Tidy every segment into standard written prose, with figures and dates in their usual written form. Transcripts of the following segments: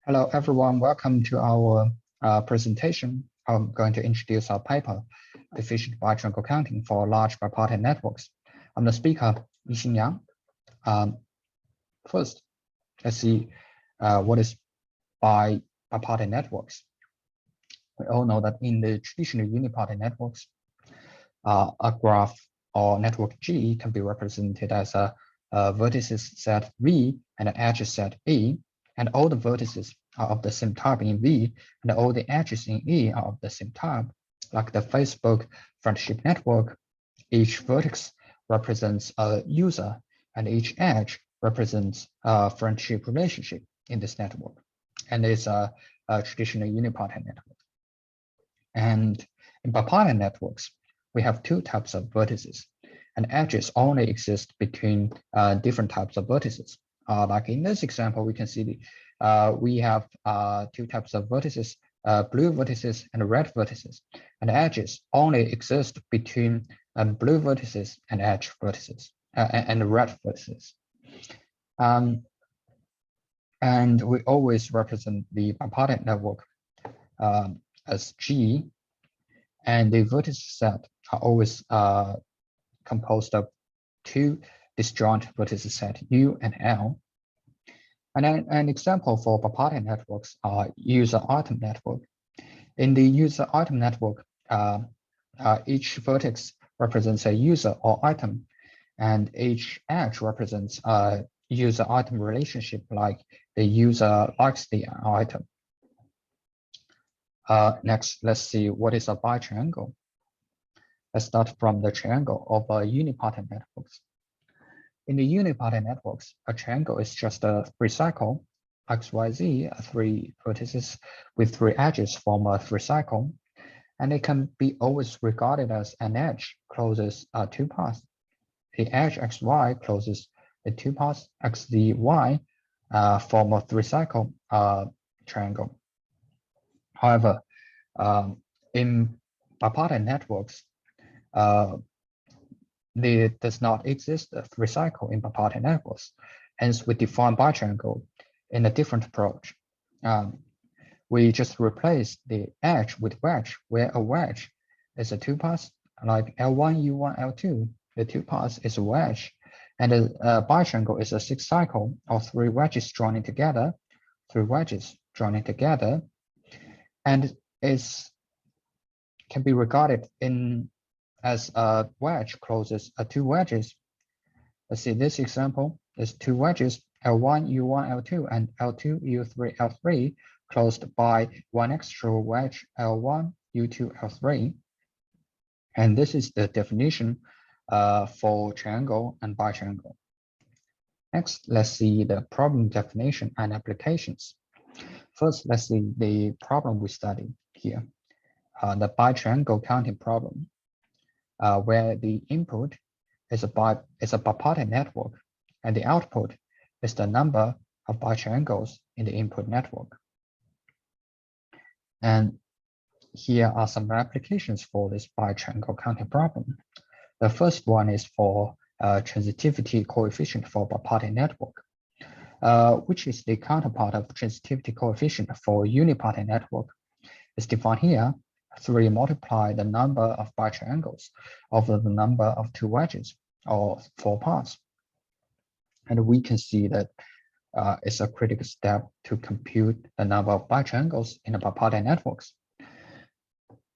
Hello, everyone. Welcome to our presentation. I'm going to introduce our paper, Efficient Bitriangle Counting for Large Bipartite Networks. I'm the speaker, Yixiang. First, let's see what is bipartite networks. We all know that in the traditional unipartite networks, a graph or network G can be represented as a vertices set V and an edges set E. And all the vertices are of the same type in V, and all the edges in E are of the same type. Like the Facebook friendship network, each vertex represents a user, and each edge represents a friendship relationship in this network. And it's a traditional unipartite network. And in bipartite networks, we have two types of vertices, and edges only exist between different types of vertices. Like in this example, we can see we have two types of vertices, blue vertices and red vertices, and edges only exist between blue vertices and edge vertices and red vertices. And we always represent the bipartite network as G, and the vertex set are always composed of two disjoint vertices set U and L. And an example for bipartite networks are user item network. In the user item network, each vertex represents a user or item, and each edge represents a user item relationship, like the user likes the item. Next, let's see what is a bitriangle. Let's start from the triangle of unipartite networks. In the unipartite networks, a triangle is just a three cycle. XYZ, three vertices with three edges form a three cycle, and it can be always regarded as an edge closes two paths. The edge XY closes the two paths XZY form a three cycle triangle. However, in bipartite networks, there does not exist a three cycle in bipartite networks. Hence, we define bitriangle in a different approach. We just replace the edge with wedge, where a wedge is a two paths, like L1, U1, L2. The two paths is a wedge, and a bitriangle is a six cycle of three wedges joining together, and can be regarded as a wedge closes two wedges. Let's see, this example is two wedges, L1, U1, L2, and L2, U3, L3, closed by one extra wedge, L1, U2, L3. And this is the definition for triangle and bitriangle. Next, let's see the problem definition and applications. First, let's see the problem we studied here, the bitriangle counting problem. Where the input is a bipartite network, and the output is the number of bitriangles in the input network. And here are some applications for this bitriangle counting problem. The first one is for transitivity coefficient for bipartite network, which is the counterpart of transitivity coefficient for unipartite network. It's defined here. 3 multiply the number of bitriangles over the number of two wedges, or 4 paths. And we can see that it's a critical step to compute the number of bitriangles in the bipartite networks.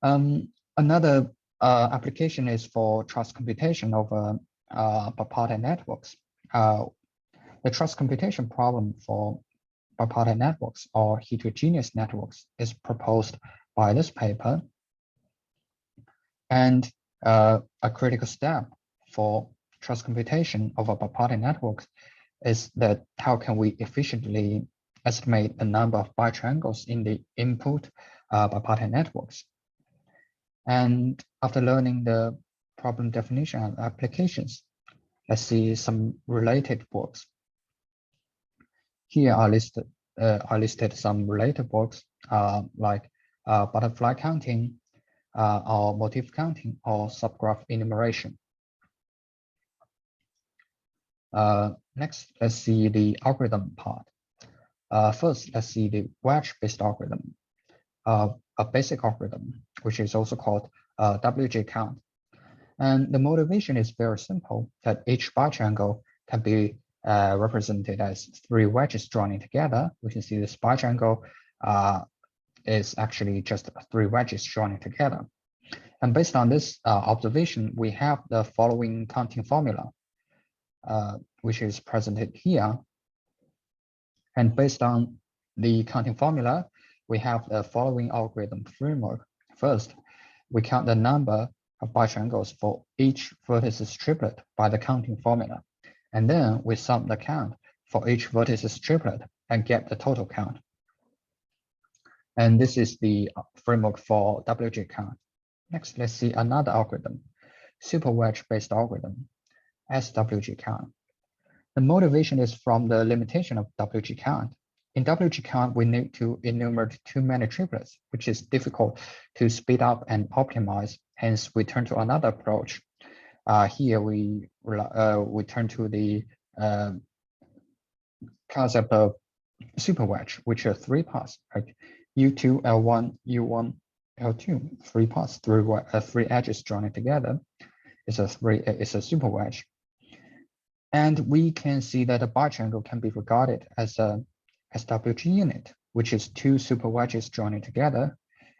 Another application is for trust computation over bipartite networks. The trust computation problem for bipartite networks or heterogeneous networks is proposed by this paper. And a critical step for trust computation of a bipartite network is that how can we efficiently estimate the number of bitriangles in the input bipartite networks. And after learning the problem definition and applications, let's see some related works. Here are listed some related works like butterfly counting, or motif counting, or subgraph enumeration. Next, let's see the algorithm part. First, let's see the wedge-based algorithm, a basic algorithm, which is also called SWG Count. And the motivation is very simple, that each bitriangle can be represented as 3 wedges joining together. We can see this bitriangle is actually just 3 wedges joining together. And based on this observation, we have the following counting formula, which is presented here. And based on the counting formula, we have the following algorithm framework. First, we count the number of bitriangles for each vertices triplet by the counting formula. And then we sum the count for each vertices triplet and get the total count. And this is the framework for SWG count. Next, let's see another algorithm, super-wedge based algorithm, SWG count. The motivation is from the limitation of SWG count. In SWG count, we need to enumerate too many triplets, which is difficult to speed up and optimize. Hence, we turn to another approach. Here we turn to the concept of super-wedge, which are 3 parts, right? U2, L1, U1, L2, 3 parts, 3 edges joining together. It's a super-wedge. And we can see that a bitriangle can be regarded as a SWG unit, which is 2 super-wedges joining together.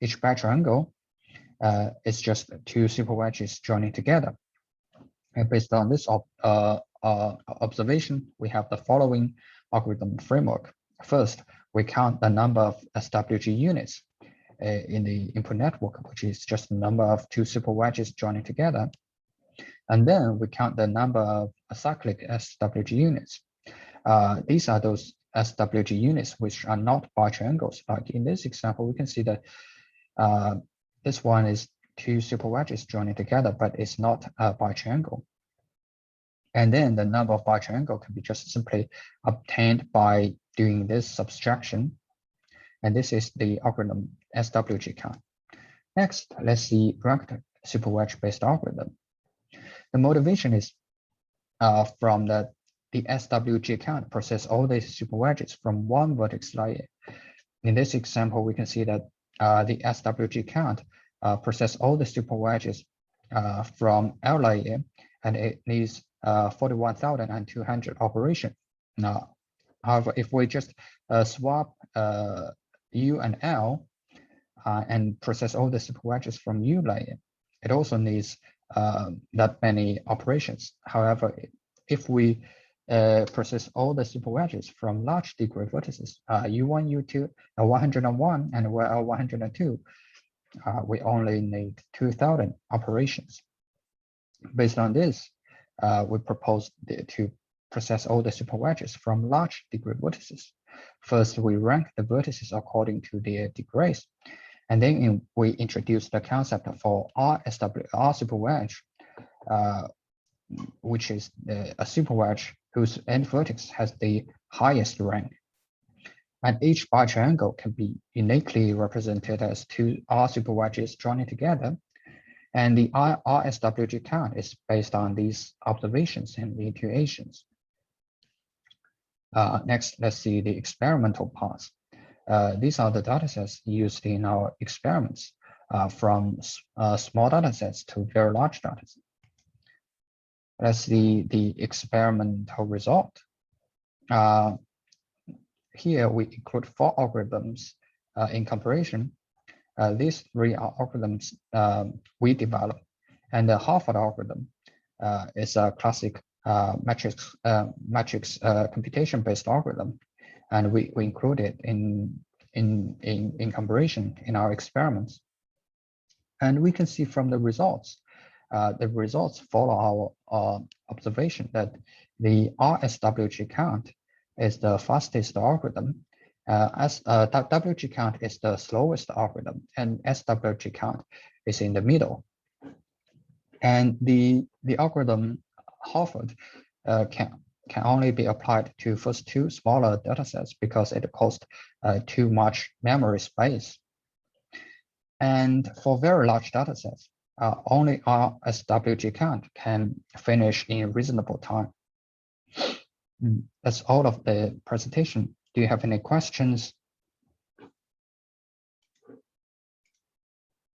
Each bitriangle is just 2 super-wedges joining together. And based on this observation, we have the following algorithm framework. First, we count the number of SWG units in the input network, which is just the number of 2 super-wedges joining together. And then we count the number of acyclic SWG units. These are those SWG units which are not bitriangles. Like in this example, we can see that this one is 2 super-wedges joining together, but it's not a bitriangle. And then the number of bitriangle can be just simply obtained by doing this subtraction. And this is the algorithm SWG count. Next, let's see ranked super-wedge based algorithm. The motivation is from the SWG count process all the super-wedges from one vertex layer. In this example, we can see that the SWG count process all the super-wedges from L layer, and it needs 41,200 operation. Now, however, if we just swap U and L and process all the super-wedges from U layer, it also needs that many operations. However, if we process all the super-wedges from large degree vertices, U1, U2, L101, and L102, we only need 2,000 operations. Based on this, we propose to process all the super-wedges from large degree vertices. First, we rank the vertices according to their degrees. And then we introduce the concept for R super-wedge, which is a super-wedge whose end vertex has the highest rank. And each bitriangle can be uniquely represented as 2 R super-wedges joining together. And the SWG count is based on these observations and intuitions. Next, let's see the experimental parts. These are the datasets used in our experiments, from small datasets to very large datasets. Let's see the experimental result. Here we include 4 algorithms in comparison. These 3 are algorithms we developed, and the Harvard algorithm is a classic matrix computation-based algorithm, and we include it in comparison in our experiments. And we can see from the results follow our observation that the RSWG count is the fastest algorithm, WG count is the slowest algorithm, and SWG count is in the middle. And the algorithm Harvard can only be applied to first 2 smaller datasets because it costs too much memory space. And for very large datasets, only our SWG count can finish in reasonable time. That's all of the presentation. Do you have any questions?